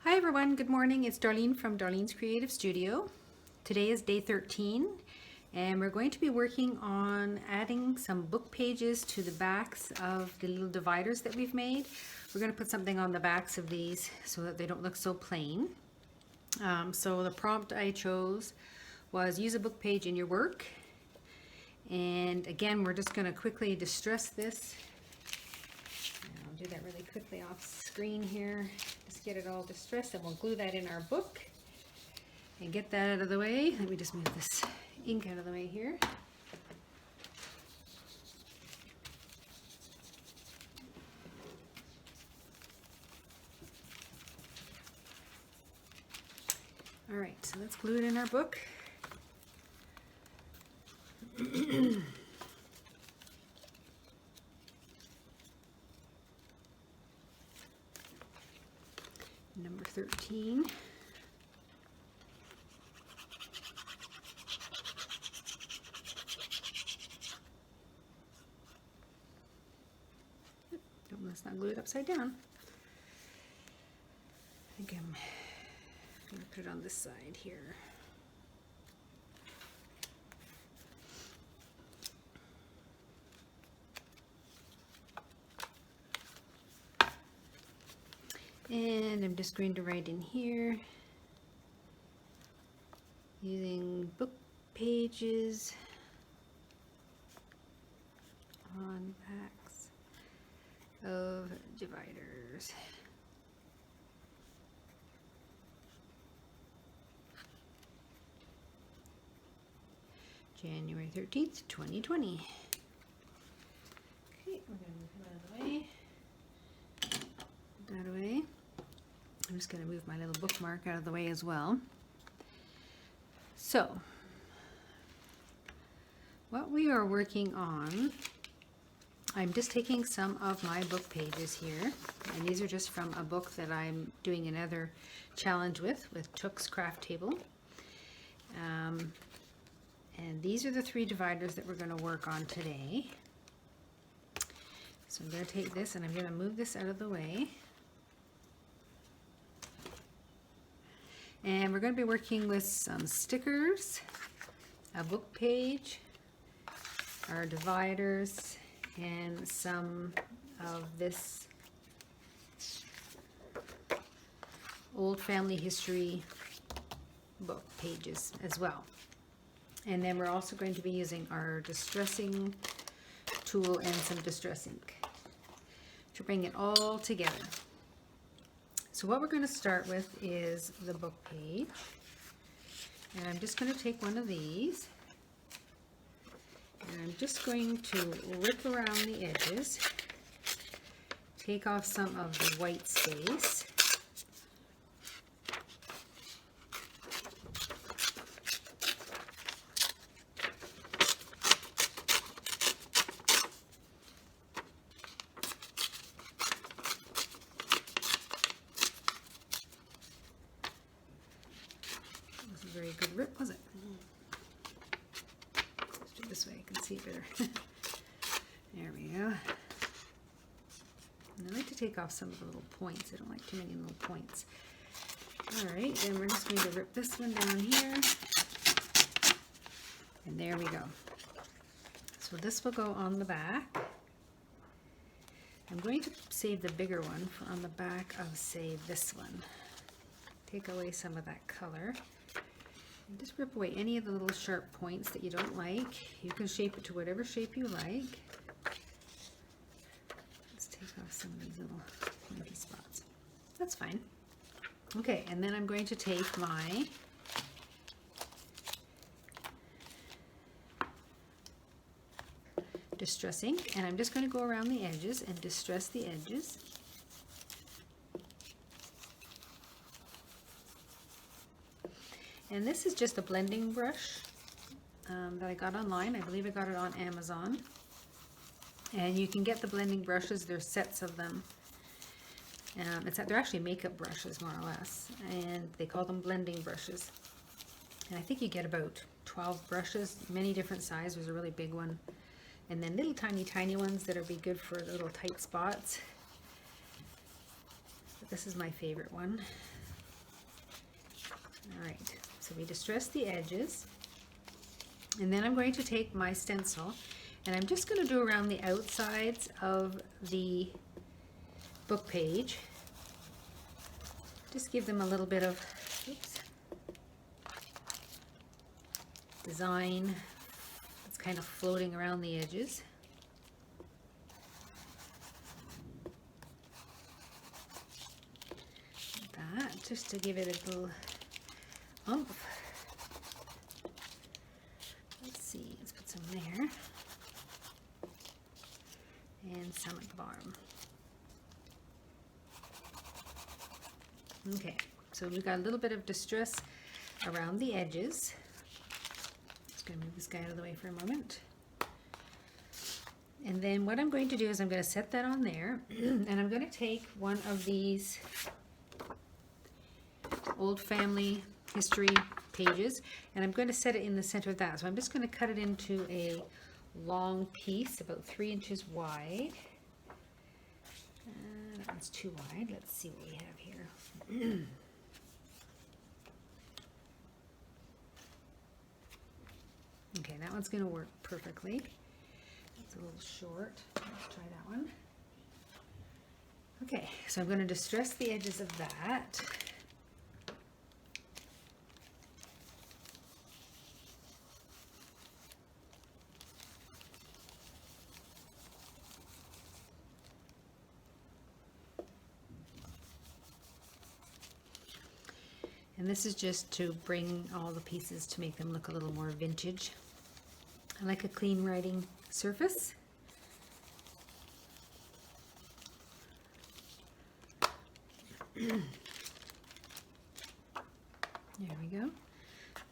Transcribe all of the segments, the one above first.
Hi everyone, good morning. It's Darlene from Darlene's Creative Studio. Today is day 13 and we're going to be working on adding some book pages to the backs of the little dividers that we've made. We're going to put something on the backs of these so that they don't look so plain. So the prompt I chose was use a book page in your work. And again, we're just going to quickly distress this. I'll do that really quickly off screen here. Just get it all distressed and we'll glue that in our book and get that out of the way. Let me just move this ink out of the way here. All right, so let's glue it in our book. Number 13. Let's not glue it upside down. I think I'm going to put it on this side here. And I'm just going to write in here using book pages on backs of dividers. January 13th, 2020. Okay, we're going to move that out of the way. Put that away. I'm just going to move my little bookmark out of the way as well. So, what we are working on, I'm just taking some of my book pages here, and these are just from a book that I'm doing another challenge with Took's Craft Table. And these are the 3 dividers that we're going to work on today. So I'm going to take this and I'm going to move this out of the way. And we're going to be working with some stickers, a book page, our dividers, and some of this old family history book pages as well. And then we're also going to be using our distressing tool and some distress ink to bring it all together. So what we're going to start with is the book page. And I'm just going to take one of these and I'm just going to rip around the edges, take off some of the white space. Very good rip, was it? Let's do it this way, I can see it better. There we go. And I like to take off some of the little points. I don't like too many little points. Alright, then we're just going to rip this one down here. And there we go. So this will go on the back. I'm going to save the bigger one for on the back of, say, this one. Take away some of that color. And just rip away any of the little sharp points that you don't like. You can shape it to whatever shape you like. Let's take off some of these little pointy spots. That's fine. Okay, and then I'm going to take my distress ink and I'm just going to go around the edges and distress the edges. And this is just a blending brush that I got online. I believe I got it on Amazon. And you can get the blending brushes. There's sets of them. They're actually makeup brushes, more or less. And they call them blending brushes. And I think you get about 12 brushes, many different sizes. There's a really big one. And then little tiny ones that will be good for little tight spots. But this is my favorite one. All right, so we distress the edges. And then I'm going to take my stencil and I'm just going to do around the outsides of the book page. Just give them a little bit of, oops, design. It's kind of floating around the edges. Like that, just to give it a little oomph. Let's see, let's put some there. And some at the bottom. Okay, so we've got a little bit of distress around the edges. Just going to move this guy out of the way for a moment. And then what I'm going to do is I'm going to set that on there, and I'm going to take one of these old family history pages, and I'm going to set it in the center of that. So I'm just going to cut it into a long piece, about 3 inches wide. That one's too wide. Let's see what we have here. Okay, that one's going to work perfectly. It's a little short. Let's try that one. Okay, so I'm going to distress the edges of that. And this is just to bring all the pieces to make them look a little more vintage. I like a clean writing surface. There we go.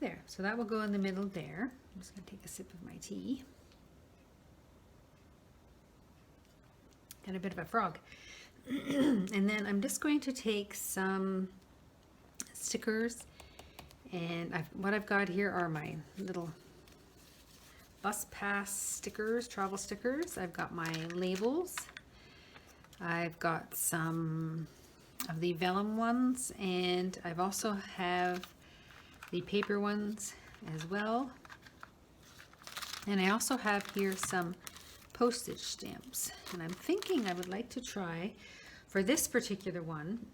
There, so that will go in the middle there. I'm just going to take a sip of my tea. Got a bit of a frog. And then I'm just going to take some stickers, and what I've got here are my little bus pass stickers, travel stickers. I've got my labels. I've got some of the vellum ones, and I've also have the paper ones as well. And I also have here some postage stamps, and I'm thinking I would like to try for this particular one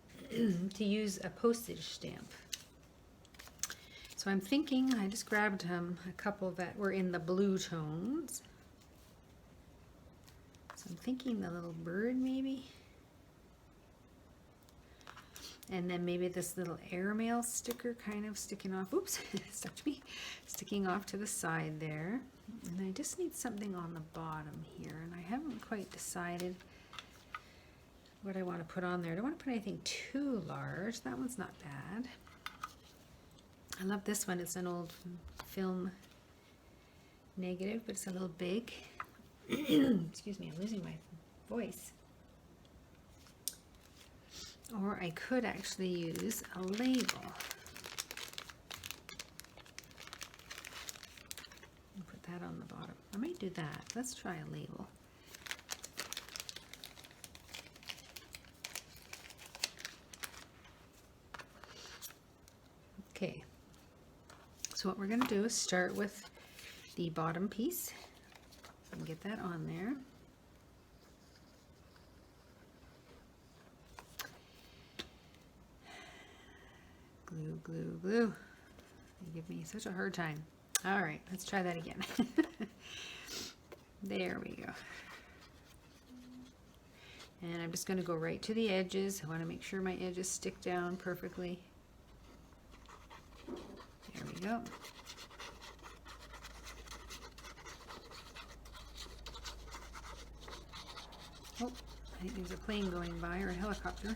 to use a postage stamp. So I'm thinking, I just grabbed a couple that were in the blue tones. So I'm thinking the little bird maybe. And then maybe this little airmail sticker kind of sticking off, oops, stuck to me, sticking off to the side there. And I just need something on the bottom here, and I haven't quite decided what I want to put on there. I don't want to put anything too large. That one's not bad. I love this one. It's an old film negative, but it's a little big. Excuse me, I'm losing my voice. Or I could actually use a label. And put that on the bottom. I might do that. Let's try a label. Okay, so what we're going to do is start with the bottom piece and get that on there. Glue, glue, glue. They give me such a hard time. All right, let's try that again. There we go. And I'm just going to go right to the edges. I want to make sure my edges stick down perfectly. There we go. Oh, I think there's a plane going by, or a helicopter.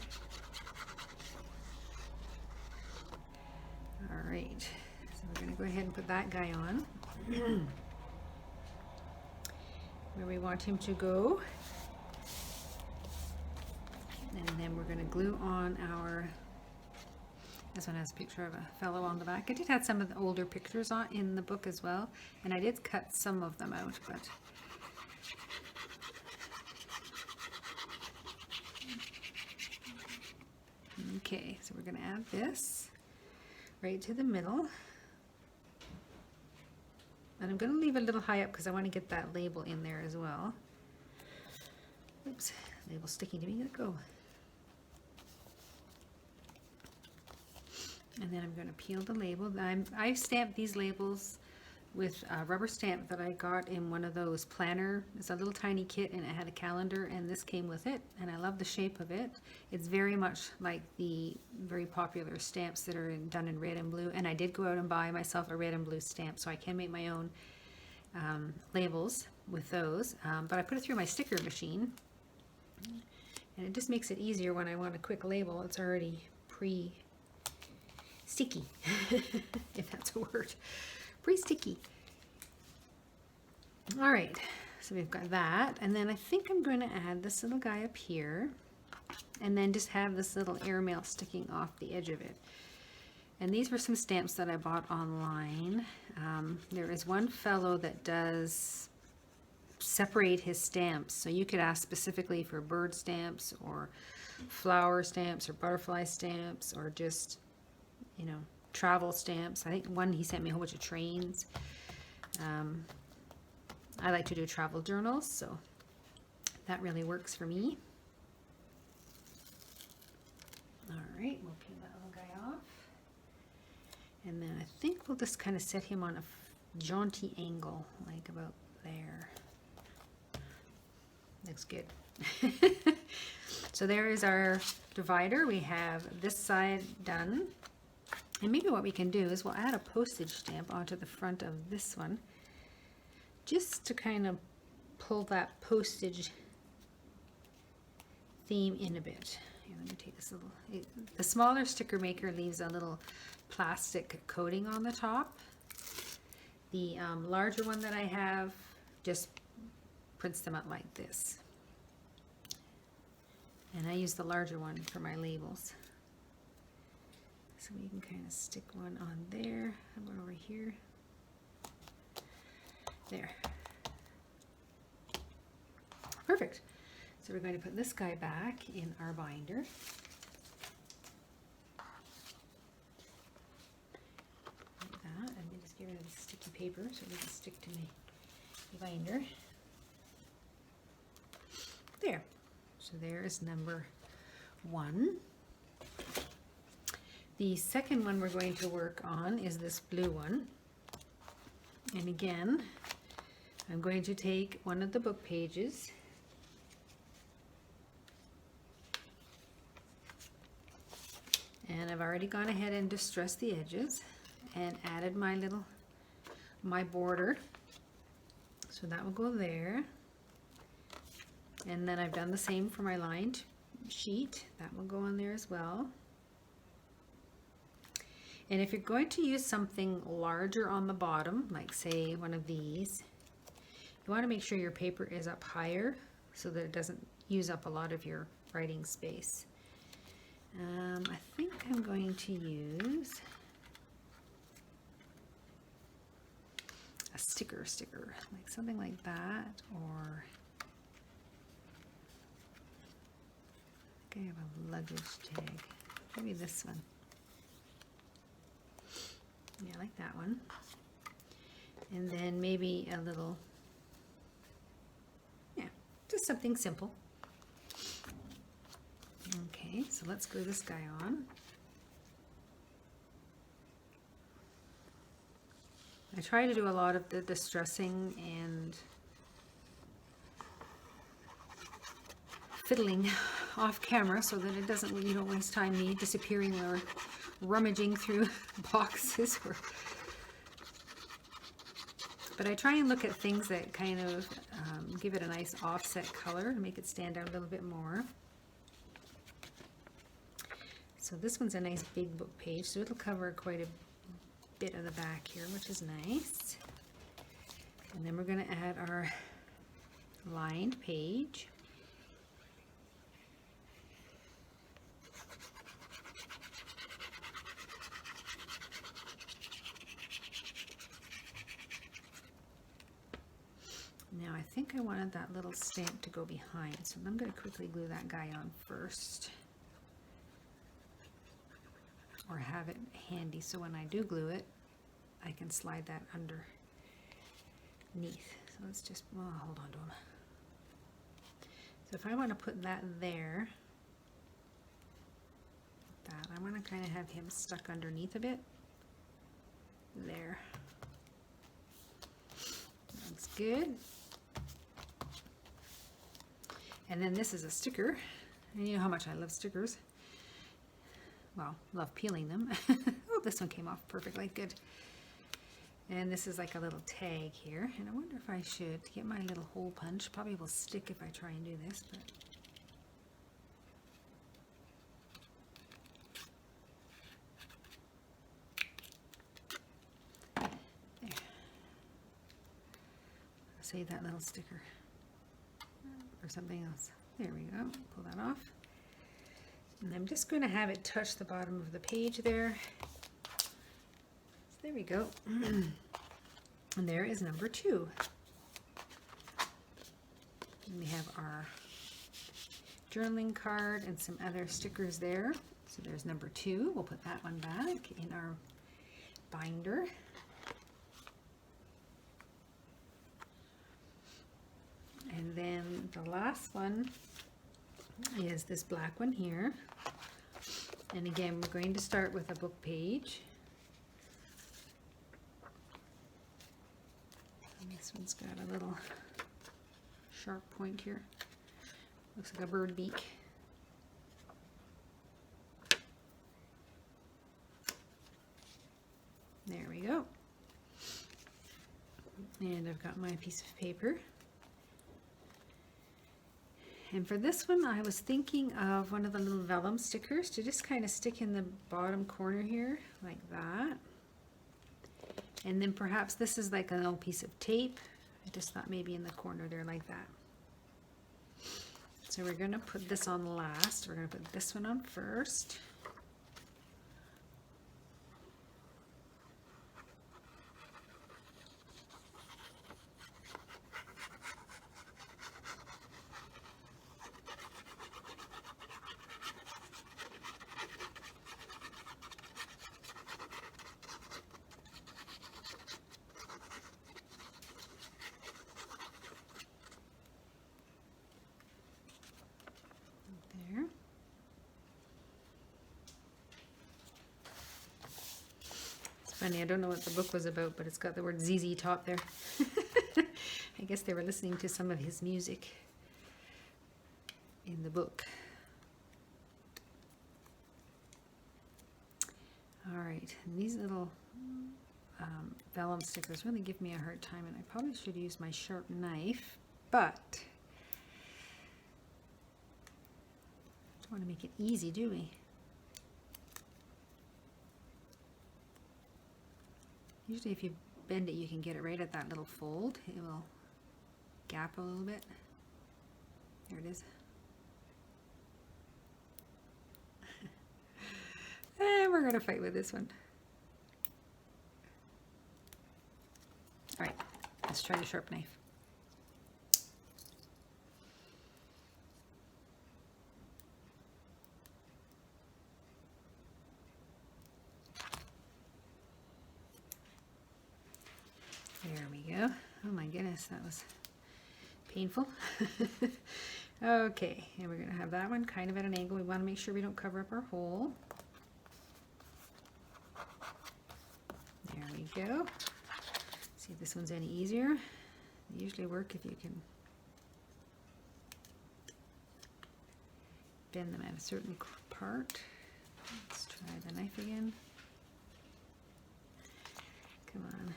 All right, so we're going to go ahead and put that guy on where we want him to go. And then we're going to glue on our, this one has a picture of a fellow on the back. I did have some of the older pictures on in the book as well, and I did cut some of them out, but okay, so we're going to add this. right to the middle. And I'm going to leave it a little high up because I want to get that label in there as well. Oops, label's sticking to me. Let it go. And then I'm going to peel the label. I've stamped these labels with a rubber stamp that I got in one of those planner. It's a little tiny kit and it had a calendar, and this came with it, and I love the shape of it. It's very much like the very popular stamps that are done in red and blue, and I did go out and buy myself a red and blue stamp, so I can make my own labels with those, but I put it through my sticker machine, and it just makes it easier when I want a quick label. It's already pre-sticky, if that's a word. Pre-sticky. All right, so we've got that, and then I think I'm going to add this little guy up here, and then just have this little airmail sticking off the edge of it. And these were some stamps that I bought online. There is one fellow that does separate his stamps, so you could ask specifically for bird stamps or flower stamps or butterfly stamps or just, you know, travel stamps. I think one he sent me a whole bunch of trains. I like to do travel journals, so that really works for me. All right, we'll peel that little guy off. And then I think we'll just kind of set him on a jaunty angle, like about there. Looks good. So there is our divider. We have this side done. And maybe what we can do is we'll add a postage stamp onto the front of this one, just to kind of pull that postage theme in a bit. Here, let me take this little, the smaller sticker maker leaves a little plastic coating on the top. The larger one that I have just prints them out like this. And I use the larger one for my labels. So we can kind of stick one on there. How about over here? There. Perfect. So we're going to put this guy back in our binder. Like that. And we just get rid of the sticky paper so it doesn't stick to my binder. There. So there is number 1. The second one we're going to work on is this blue one. And again, I'm going to take one of the book pages and I've already gone ahead and distressed the edges and added my border. So that will go there. And then I've done the same for my lined sheet. That will go on there as well. And if you're going to use something larger on the bottom, like say one of these, you want to make sure your paper is up higher so that it doesn't use up a lot of your writing space. I think I'm going to use a sticker, like something like that, or I think I have a luggage tag. Maybe this one. Yeah, I like that one. And then maybe a little, yeah, just something simple. Okay, so let's glue this guy on. I try to do a lot of the distressing and fiddling off camera so that it doesn't, you don't waste time me disappearing or rummaging through boxes. But I try and look at things that kind of give it a nice offset color to make it stand out a little bit more. So this one's a nice big book page, so it'll cover quite a bit of the back here, which is nice. And then we're going to add our lined page. Now I think I wanted that little stamp to go behind, so I'm going to quickly glue that guy on first. or have it handy so when I do glue it, I can slide that underneath. So let's just, well, hold on to them. So if I want to put that there, that, I want to kind of have him stuck underneath a bit. There. That's good. And then this is a sticker. And you know how much I love stickers. Well, love peeling them. Oh, this one came off perfectly. Good. And this is like a little tag here. And I wonder if I should get my little hole punch. Probably will stick if I try and do this, but there. Save that little sticker or something else. There we go. Pull that off. And I'm just going to have it touch the bottom of the page there. So there we go. And there is number 2. And we have our journaling card and some other stickers there. So there's number 2. We'll put that one back in our binder. And then the last one is this black one here. And again, we're going to start with a book page. And this one's got a little sharp point here. Looks like a bird beak. There we go. And I've got my piece of paper. And for this one, I was thinking of one of the little vellum stickers to just kind of stick in the bottom corner here, like that. And then perhaps this is like an old piece of tape. I just thought maybe in the corner there like that. So we're going to put this on last. We're going to put this one on first. Funny, I don't know what the book was about, but it's got the word ZZ Top there. I guess they were listening to some of his music in the book. All right, and these little vellum stickers really give me a hard time, and I probably should use my sharp knife, but I don't want to make it easy, do we? Usually if you bend it, you can get it right at that little fold. It will gap a little bit. There it is. And we're going to fight with this one. All right, let's try the sharp knife. There we go. Oh my goodness, that was painful. Okay, and we're going to have that one kind of at an angle. We want to make sure we don't cover up our hole. There we go. See if this one's any easier. They usually work if you can bend them at a certain part. Let's try the knife again. Come on.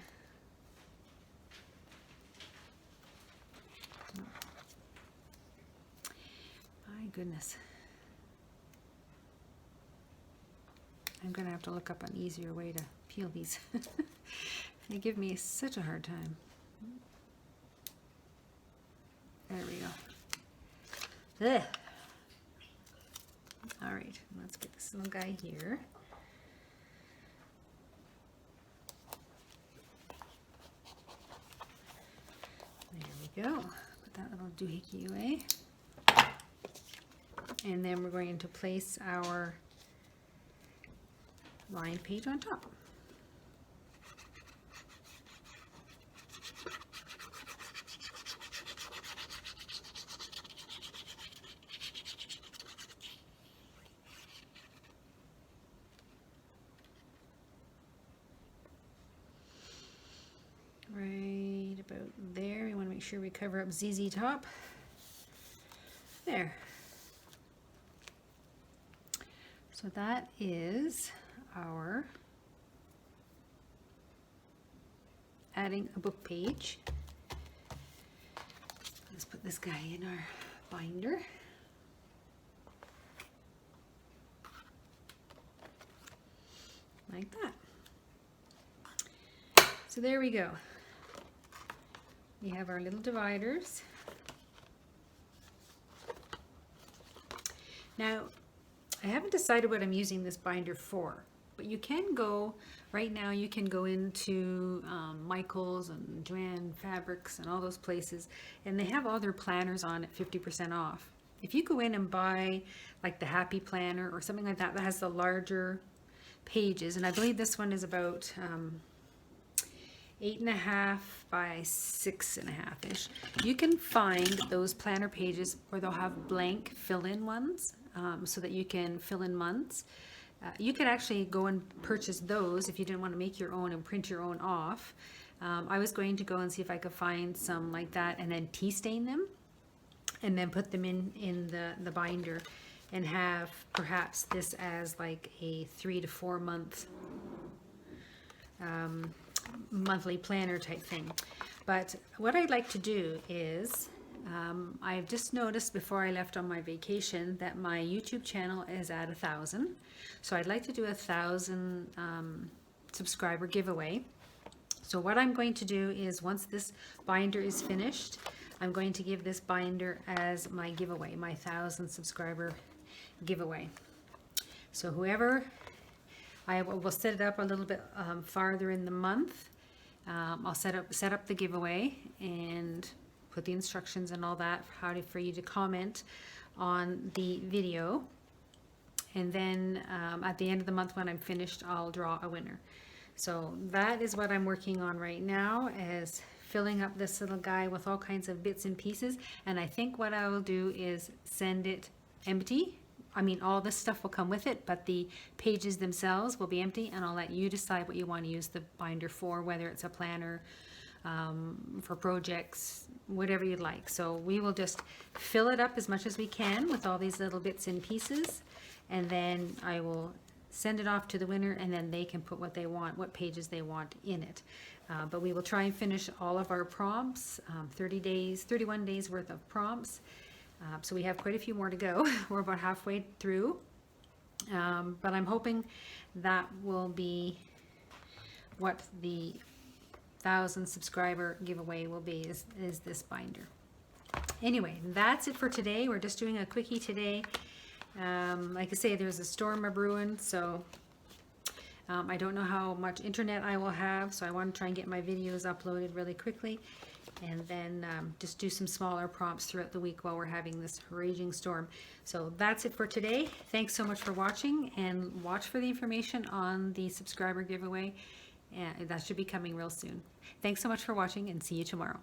My goodness. I'm going to have to look up an easier way to peel these. They give me such a hard time. There we go. Ugh. All right, let's get this little guy here. There we go. Put that little doohickey away. And then we're going to place our lined page on top. Right about there. We want to make sure we cover up ZZ top. There. So that is our adding a book page. Let's put this guy in our binder. Like that. So there we go. We have our little dividers. Now, I haven't decided what I'm using this binder for, but you can go, right now you can go into Michael's and Joanne Fabrics and all those places, and they have all their planners on at 50% off. If you go in and buy like the Happy Planner or something like that, that has the larger pages, and I believe this one is about 8.5 by 6.5-ish. You can find those planner pages where they'll have blank fill-in ones, so that you can fill in months. You could actually go and purchase those if you didn't want to make your own and print your own off. I was going to go and see if I could find some like that and then tea stain them and then put them in the binder and have perhaps this as like a 3 to 4 month monthly planner type thing. But what I'd like to do is I've just noticed before I left on my vacation that my YouTube channel is at 1,000. So I'd like to do 1,000 subscriber giveaway. So what I'm going to do is once this binder is finished, I'm going to give this binder as my giveaway, my 1,000 subscriber giveaway. So whoever, I will set it up a little bit farther in the month. I'll set up the giveaway and put the instructions and all that, for you to comment on the video. And then at the end of the month when I'm finished, I'll draw a winner. So that is what I'm working on right now, is filling up this little guy with all kinds of bits and pieces. And I think what I will do is send it empty. I mean, all this stuff will come with it, but the pages themselves will be empty, and I'll let you decide what you want to use the binder for, whether it's a planner, for projects, whatever you'd like. So we will just fill it up as much as we can with all these little bits and pieces, and then I will send it off to the winner, and then they can put what they want, what pages they want in it. But we will try and finish all of our prompts, 31 days worth of prompts. So we have quite a few more to go. We're about halfway through, but I'm hoping that will be what the 1,000 subscriber giveaway will be, is this binder. Anyway, that's it for today. We're just doing a quickie today. Like I say, there's a storm a-brewing, so I don't know how much internet I will have, so I want to try and get my videos uploaded really quickly, and then just do some smaller prompts throughout the week while we're having this raging storm. So that's it for today. Thanks so much for watching, and watch for the information on the subscriber giveaway, and that should be coming real soon. Thanks so much for watching, and see you tomorrow.